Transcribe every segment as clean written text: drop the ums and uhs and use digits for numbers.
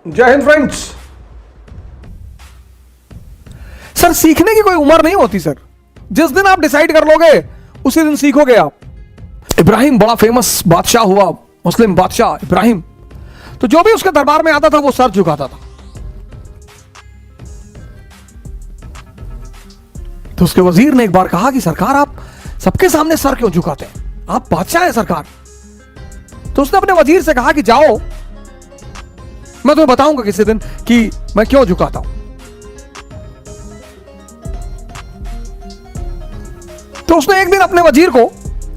जय Hind friends. Sir सीखने की कोई उम्र नहीं होती सर, जिस दिन आप डिसाइड कर लोगे उसी दिन सीखोगे आप। इब्राहिम बड़ा फेमस बादशाह हुआ, मुस्लिम बादशाह इब्राहिम। तो जो भी उसके दरबार में आता था वो सर झुकाता था। तो उसके वजीर ने एक बार कहा कि सरकार आप सबके सामने सर क्यों झुकाते हैं, आप बादशाह हैं सरकार। तो उसने अपने वजीर से कहा कि जाओ मैं तुम्हें बताऊंगा किसी दिन कि मैं क्यों झुकाता हूं। तो उसने एक दिन अपने वजीर को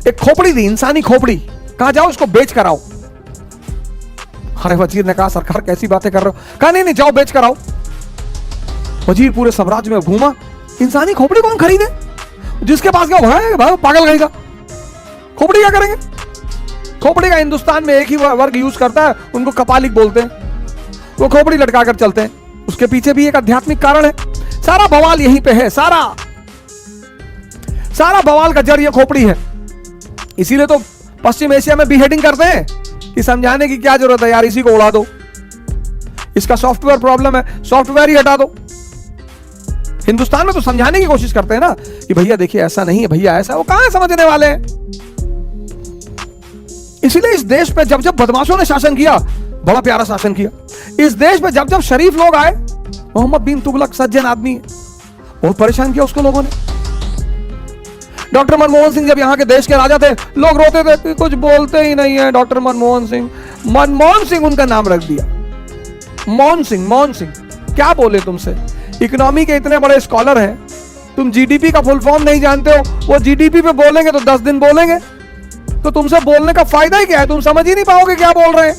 एक खोपड़ी दी, इंसानी खोपड़ी, कहा जाओ इसको बेच कर आओ। अरे वजीर ने कहा सरकार कैसी बातें कर रहे हो, कहा नहीं नहीं जाओ बेच कर आओ। वजीर पूरे साम्राज्य में घूमा, इंसानी खोपड़ी कौन खरीदे, जिसके पास गया भाई पागल गएगा, खोपड़ी क्या करेंगे। खोपड़ी का हिंदुस्तान में एक ही वर्ग यूज करता है, उनको कपालिक बोलते हैं। वो खोपड़ी लटका कर चलते हैं। उसके पीछे भी एक आध्यात्मिक कारण है। सारा बवाल यहीं पे है, सारा बवाल का जड़ ये खोपड़ी है। इसीलिए तो पश्चिम एशिया में बीहेडिंग करते हैं कि समझाने की क्या जरूरत है यार, इसी को उड़ा दो, इसका सॉफ्टवेयर प्रॉब्लम है, सॉफ्टवेयर ही हटा दो। हिंदुस्तान में तो समझाने की कोशिश करते हैं ना कि भैया देखिए ऐसा नहीं है, भैया ऐसा, वो कहां समझने वाले हैं। इसीलिए इस देश पे जब जब बदमाशों ने शासन किया, बड़ा प्यारा शासन किया। इस देश में जब जब शरीफ लोग आए, मोहम्मद बिन तुगलक सज्जन आदमी है, बहुत परेशान किया उसको लोगों ने। डॉक्टर मनमोहन सिंह जब यहाँ के देश के राजा थे, लोग रोते थे, कुछ बोलते ही नहीं है डॉक्टर मनमोहन सिंह उनका नाम रख दिया। मोहन सिंह क्या बोले तुमसे, इकोनॉमी के इतने बड़े स्कॉलर हैं, तुम जीडीपी का फुल फॉर्म नहीं जानते हो। वो जीडीपी पे बोलेंगे तो 10 दिन बोलेंगे, तो तुमसे बोलने का फायदा ही क्या है, तुम समझ ही नहीं पाओगे क्या बोल रहे हैं।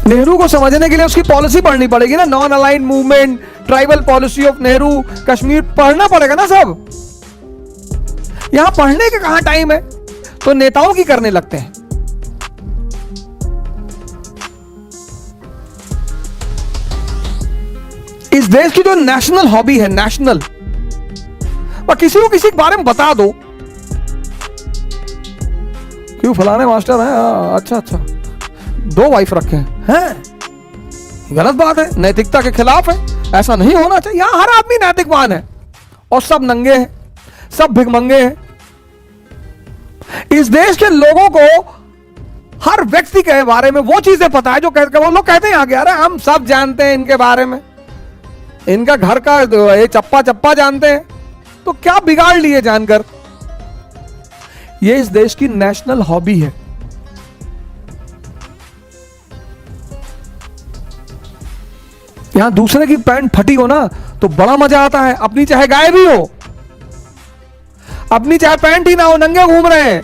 नेहरू को समझने के लिए उसकी पॉलिसी पढ़नी पड़ेगी ना, non aligned movement, tribal policy of Nehru, Kashmir पढ़ना पड़ेगा ना सब। यहां पढ़ने के कहां टाइम है, तो नेताओं की करने लगते हैं। इस देश की जो नेशनल हॉबी है, नेशनल, और किसी को किसी के बारे में बता दो, क्यों फलाने मास्टर हैं, अच्छा 2 वाइफ रखे हैं, गलत बात है, नैतिकता के खिलाफ है, ऐसा नहीं होना चाहिए। यहां हर आदमी नैतिकवान है और सब नंगे हैं, सब भिखमंगे हैं। इस देश के लोगों को हर व्यक्ति के बारे में वो चीजें पता है जो वो लोग कहते हैं आगे, अरे हम सब जानते हैं इनके बारे में, इनका घर का ये चप्पा जानते हैं, तो क्या बिगाड़ लिए जानकर। ये इस देश की नेशनल हॉबी है। यहां दूसरे की पैंट फटी हो ना तो बड़ा मजा आता है, अपनी चाहे गाय भी हो, अपनी चाहे पैंट ही ना हो, नंगे घूम रहे हैं।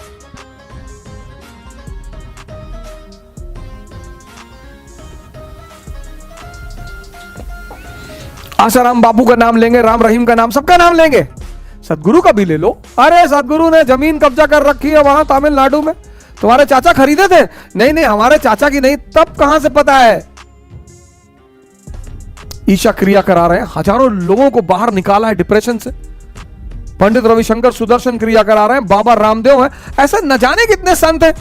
आसाराम बापू का नाम लेंगे, राम रहीम का नाम, सबका नाम लेंगे, सदगुरु का भी ले लो। अरे सदगुरु ने जमीन कब्जा कर रखी है वहां तमिलनाडु में, तुम्हारे चाचा खरीदे थे, नहीं हमारे चाचा की नहीं, तब कहां से पता है। ईशा क्रिया करा रहे हैं, हजारों लोगों को बाहर निकाला है डिप्रेशन से। पंडित रविशंकर सुदर्शन क्रिया करा रहे हैं, बाबा रामदेव हैं, ऐसे न जाने कितने संत हैं।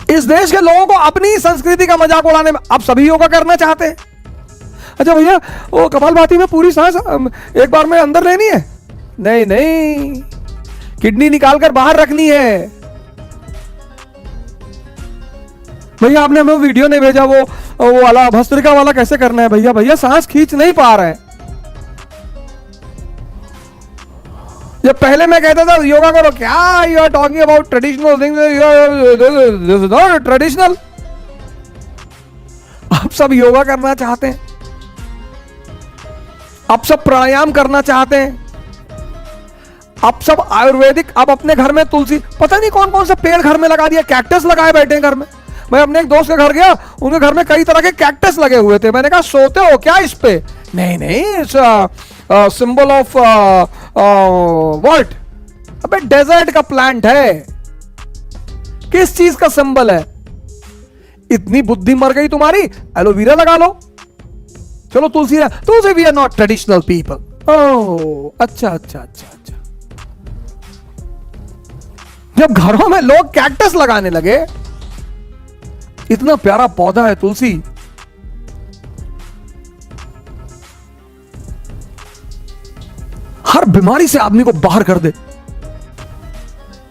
इस देश के लोगों को अपनी संस्कृति का मजाक उड़ाने में अब सभी योगा करना चाहते हैं। अच्छा भैया वो कपालभाति में पूरी सांस एक बार में अंदर लेनी है, नहीं किडनी निकालकर बाहर रखनी है। भैया आपने हमें वीडियो नहीं भेजा, वो वाला भस्त्रिका वाला कैसे करना है भैया सांस खींच नहीं पा रहे हैं। जब पहले मैं कहता था योगा करो, क्या you are talking about traditional things, this is not traditional. आप सब योगा करना चाहते हैं, आप सब प्राणायाम करना चाहते हैं, आप सब आयुर्वेदिक, आप अपने घर में तुलसी, पता नहीं कौन कौन सा पेड़ घर में लगा दिया, कैक्टस लगाए बैठे हैं घर में। मैं अपने एक दोस्त के घर गया, उनके घर में कई तरह के कैक्टस लगे हुए थे। मैंने कहा सोते हो क्या इस पे, नहीं सिंबल ऑफ व्हाट, अबे डेजर्ट का प्लांट है, किस चीज का सिंबल है। इतनी बुद्धि मर गई तुम्हारी, एलोवेरा लगा लो। चलो तुलसी we are not traditional people. ओह अच्छा अच्छा अच्छा अच्छा। जब घरों में लोग कैक्टस लगाने लगे, इतना प्यारा पौधा है तुलसी, हर बीमारी से आदमी को बाहर कर दे।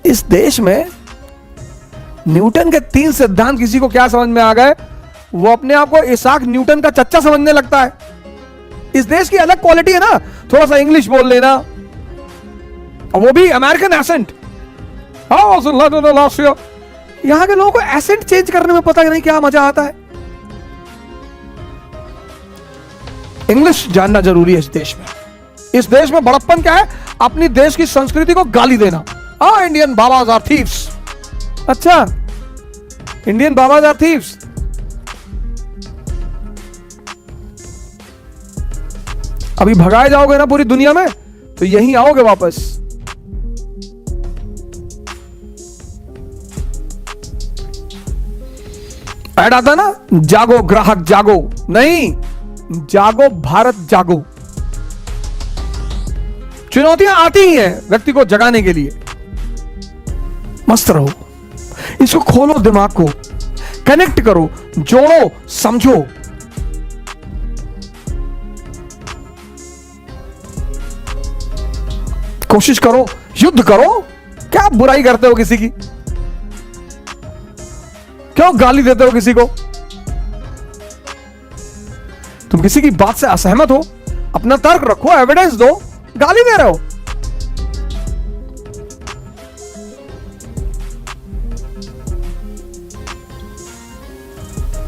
इस देश में न्यूटन के 3 सिद्धांत किसी को क्या समझ में आ गए, वो अपने आप को इसाक न्यूटन का चच्चा समझने लगता है। इस देश की अलग क्वालिटी है ना, थोड़ा सा इंग्लिश बोल लेना, और वो भी अमेरिकन एसेंट। यहां के लोगों को एसेंट चेंज करने में पता नहीं क्या मजा आता है। इंग्लिश जानना जरूरी है इस देश में। इस देश में बड़प्पन क्या है, अपनी देश की संस्कृति को गाली देना। Indian babas are thieves. अच्छा, इंडियन बाबाज आर थीव्स। अभी भगाए जाओगे ना पूरी दुनिया में, तो यहीं आओगे वापस। ऐड आता ना, जागो ग्राहक जागो, नहीं, जागो भारत जागो। चुनौतियां आती ही हैं व्यक्ति को जगाने के लिए। मस्त रहो, इसको खोलो, दिमाग को कनेक्ट करो, जोड़ो, समझो। कोशिश करो, युद्ध करो। क्या बुराई करते हो किसी की? क्यों गाली देते हो किसी को? तुम किसी की बात से असहमत हो, अपना तर्क रखो, एविडेंस दो, गाली दे रहे हो।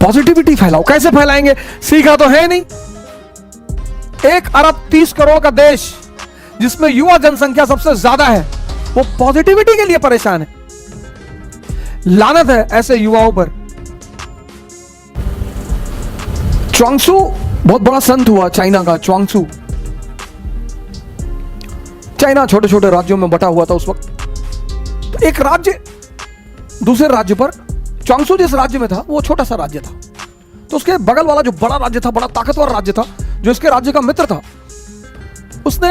पॉजिटिविटी फैलाओ। कैसे फैलाएंगे? सीखा तो है नहीं। 1 अरब 30 करोड़ का देश जिसमें युवा जनसंख्या सबसे ज्यादा है, वो पॉजिटिविटी के लिए परेशान है। लानत है ऐसे युवाओं पर। च्वांगसू बहुत बड़ा संत हुआ चाइना का। च्वांगसू, चाइना छोटे छोटे राज्यों में बटा हुआ था उस वक्त। तो एक राज्य दूसरे राज्य पर, च्वांगसू जिस राज्य में था वो छोटा सा राज्य था, तो उसके बगल वाला जो बड़ा राज्य था, बड़ा ताकतवर राज्य था, जो इसके राज्य का मित्र था, उसने,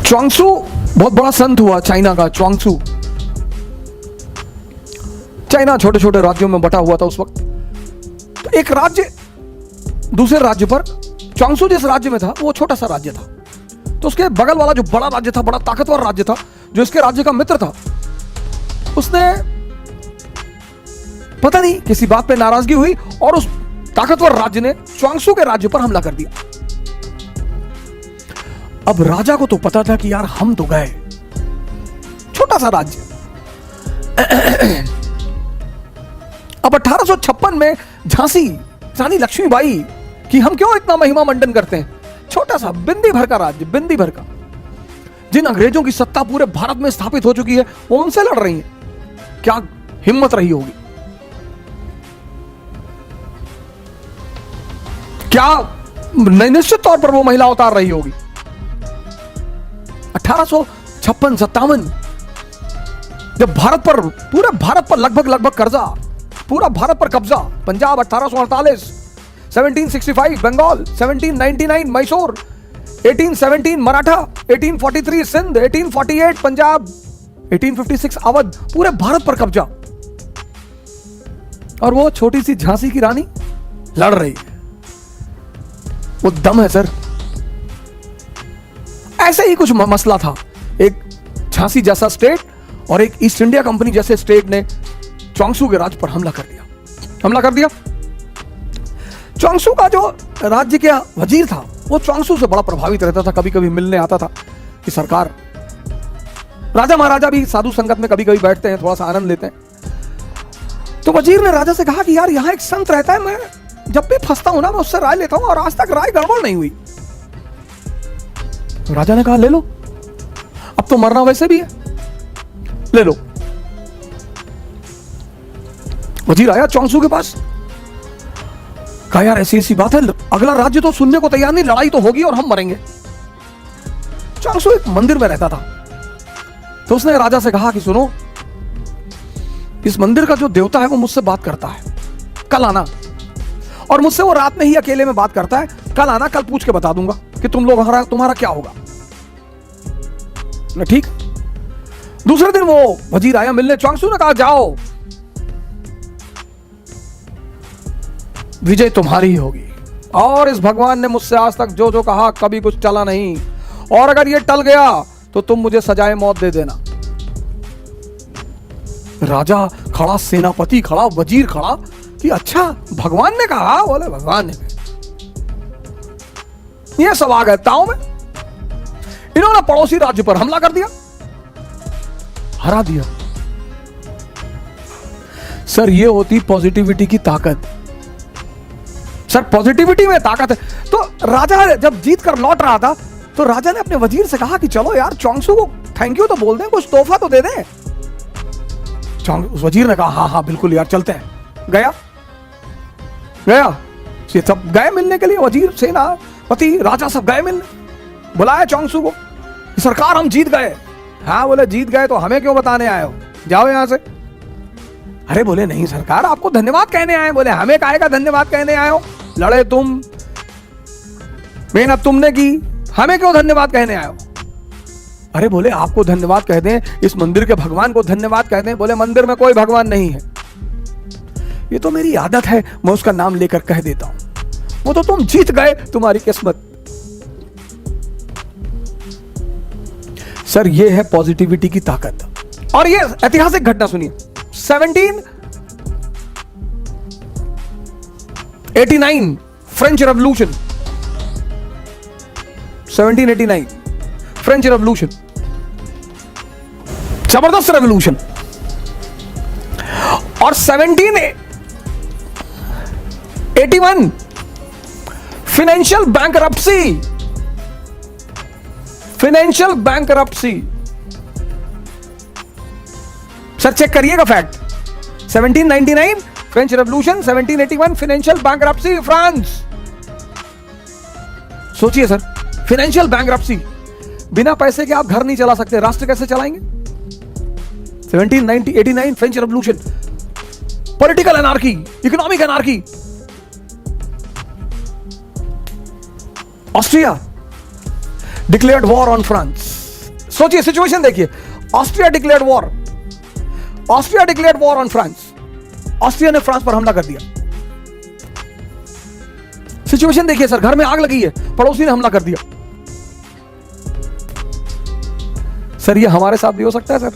च्वांगसू बहुत बड़ा संत हुआ चाइना का। च्वांगसू, चाइना छोटे छोटे राज्यों में बटा हुआ था उस वक्त। तो एक राज्य दूसरे राज्य पर, च्वांगसू जिस राज्य में था वो छोटा सा राज्य था, तो उसके बगल वाला जो बड़ा राज्य था, बड़ा ताकतवर राज्य था, जो इसके राज्य का मित्र था, उसने पता नहीं किसी बात पे नाराजगी हुई और उस ताकतवर राज्य ने च्वांगसू के राज्य पर हमला कर दिया। अब राजा को तो पता था कि यार हम तो गए, छोटा सा राज्य। अब 1856 में झांसी रानी लक्ष्मीबाई कि हम क्यों इतना महिमा मंडन करते हैं, छोटा सा बिंदी भर का राज्य, बिंदी भर का, जिन अंग्रेजों की सत्ता पूरे भारत में स्थापित हो चुकी है, वो उनसे लड़ रही है। क्या हिम्मत रही होगी, क्या निश्चित तौर पर वो महिला उतार रही होगी। 1856-57 जब भारत पर, पूरे भारत पर लगभग कब्जा, पूरा भारत पर कब्जा, पंजाब 1848, 1765 बंगाल, 1799 मैसूर, 1817 मराठा, 1843 सिंध, 1848 पंजाब, 1856 अवध, पूरे भारत पर कब्जा। और वो छोटी सी झांसी की रानी लड़ रही है। वो दम है सर। ऐसे ही कुछ मसला था। एक झांसी जैसा स्टेट और एक ईस्ट इंडिया कंपनी जैसे स्टेट ने च्वांगसू के राज्य पर हमला कर दिया। च्वांगसू का जो राज्य का वजीर था वो च्वांगसू से बड़ा प्रभावित रहता था, कभी कभी मिलने आता था कि सरकार, राजा महाराजा भी साधु संगत में कभी कभी बैठते हैं, थोड़ा सा आनंद लेते हैं। तो वजीर ने राजा से कहा कि यार यहां एक संत रहता है, मैं जब भी फंसता हूं ना मैं उससे राय लेता हूं और आज तक राय गड़बड़ नहीं हुई। तो राजा ने कहा ले लो, अब तो मरना वैसे भी है, ले लो। वजीर आया च्वांगसू के पास, कहा यार ऐसी ऐसी बात है, अगला राज्य तो सुनने को तैयार नहीं, लड़ाई तो होगी और हम मरेंगे। च्वांगसू एक मंदिर में रहता था, तो उसने राजा से कहा कि सुनो, इस मंदिर का जो देवता है वो मुझसे बात करता है, कल आना और मुझसे वो रात में ही अकेले में बात करता है, कल आना, कल पूछ के बता दूंगा कि तुम्हारा क्या होगा। ठीक। दूसरे दिन वो वजीर आया मिलने, च्वांगसू ने कहा जाओ, विजय तुम्हारी ही होगी, और इस भगवान ने मुझसे आज तक जो जो कहा कभी कुछ टला नहीं, और अगर ये टल गया तो तुम मुझे सजाए मौत दे देना। राजा खड़ा, सेनापति खड़ा, वजीर खड़ा कि अच्छा भगवान ने कहा? बोले भगवान ने कहा। ये सब आ गए ताव में, इन्होंने पड़ोसी राज्य पर हमला कर दिया, हरा दिया। सर ये होती पॉजिटिविटी की ताकत। सर पॉजिटिविटी में ताकत है। तो राजा जब जीत कर लौट रहा था तो राजा ने अपने वजीर से कहा कि चलो यार च्वांगसू को थैंक यू तो बोल दें, कुछ तोहफा तो दे दें। वजीर ने कहा हाँ हाँ बिल्कुल यार चलते हैं। गया ये सब गए मिलने के लिए, वजीर, सेनापति, राजा सब गए मिलने। बुलाया च्वांगसू को, सरकार हम जीत गए। हाँ बोले जीत गए तो हमें क्यों बताने आए हो, जाओ यहां से। अरे बोले नहीं सरकार, आपको धन्यवाद कहने आए। बोले हमें काहे का धन्यवाद कहने आए हो, लड़े तुम, मेहनत तुमने की, हमें क्यों धन्यवाद कहने आए हो। अरे बोले आपको धन्यवाद कह दें, इस मंदिर के भगवान को धन्यवाद कह दें। बोले मंदिर में कोई भगवान नहीं है, ये तो मेरी आदत है, मैं उसका नाम लेकर कह देता हूं। वो तो तुम जीत गए, तुम्हारी किस्मत। सर ये है पॉजिटिविटी की ताकत। और ये ऐतिहासिक घटना सुनिए, 1789 फ्रेंच रेवोल्यूशन, 1789 फ्रेंच रेवोल्यूशन, जबरदस्त रेवोल्यूशन। और 1781 financial bankruptcy, financial bankruptcy. Sir check करिएगा fact, 1799 French revolution, 1781 financial bankruptcy France. सोचिए सर, फाइनेंशियल बैंकरप्सी, बिना पैसे के आप घर नहीं चला सकते, राष्ट्र कैसे चलाएंगे। 1789 French revolution, political anarchy, economic anarchy. Austria declared war on France. सोचिए सिचुएशन देखिए, Austria declared war, Austria declared war on France. Austria ने फ्रांस पर हमला कर दिया। सिचुएशन देखिए सर, घर में आग लगी है, पड़ोसी ने हमला कर दिया। सर ये हमारे साथ भी हो सकता है सर।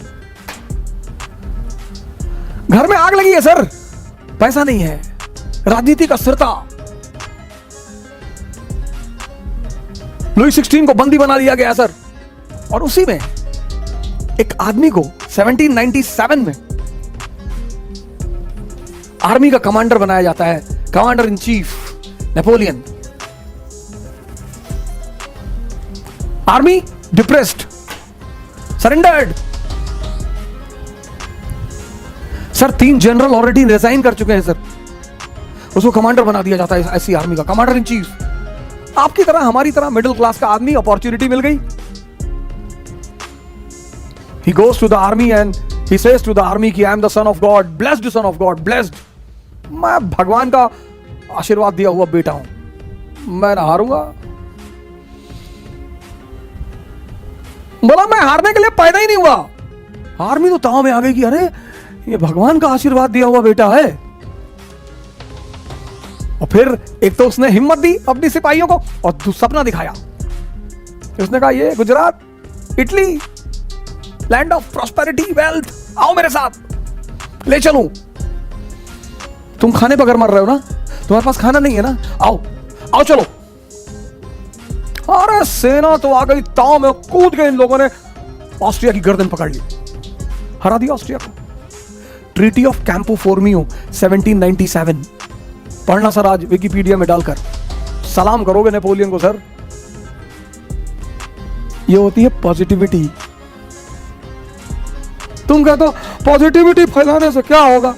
घर में आग लगी है सर, पैसा नहीं है, राजनीतिक अस्थिरता, लुई 16 को बंदी बना लिया गया सर। और उसी में एक आदमी को 1797 में आर्मी का कमांडर बनाया जाता है, commander in chief Napoleon. Army depressed, surrendered. Sir 3 general already resign कर चुके हैं सर, उसको कमांडर बना दिया जाता है ऐसी आर्मी का, कमांडर इन चीफ। आपकी तरह हमारी तरह मिडिल क्लास का आदमी, अपॉर्चुनिटी मिल गई। He goes to the army and he says to the army कि I am the son of God, blessed son of God, blessed। मैं भगवान का आशीर्वाद दिया हुआ बेटा हूं, मैं ना हारूंगा। बोला मैं हारने के लिए पैदा ही नहीं हुआ। आर्मी तो ताव में आ गई कि अरे ये भगवान का आशीर्वाद दिया हुआ बेटा है। और फिर एक तो उसने हिम्मत दी अपनी सिपाहियों को, और सपना दिखाया। उसने कहा ये Gujarat, Italy, land of prosperity, wealth, आओ मेरे साथ, ले चलूं। तुम खाने बगैर मर रहे हो ना, तुम्हारे पास खाना नहीं है ना, आओ आओ चलो। अरे सेना तो आ गई, ताव में कूद के इन लोगों ने ऑस्ट्रिया की गर्दन पकड़ ली, हरा दिया ऑस्ट्रिया को। ट्रीटी ऑफ कैंपो फोर्मियो 1797, पढ़ना सर आज विकिपीडिया में डालकर, सलाम करोगे नेपोलियन को सर। ये होती है पॉजिटिविटी। तुम कहते हो पॉजिटिविटी फैलाने से क्या होगा,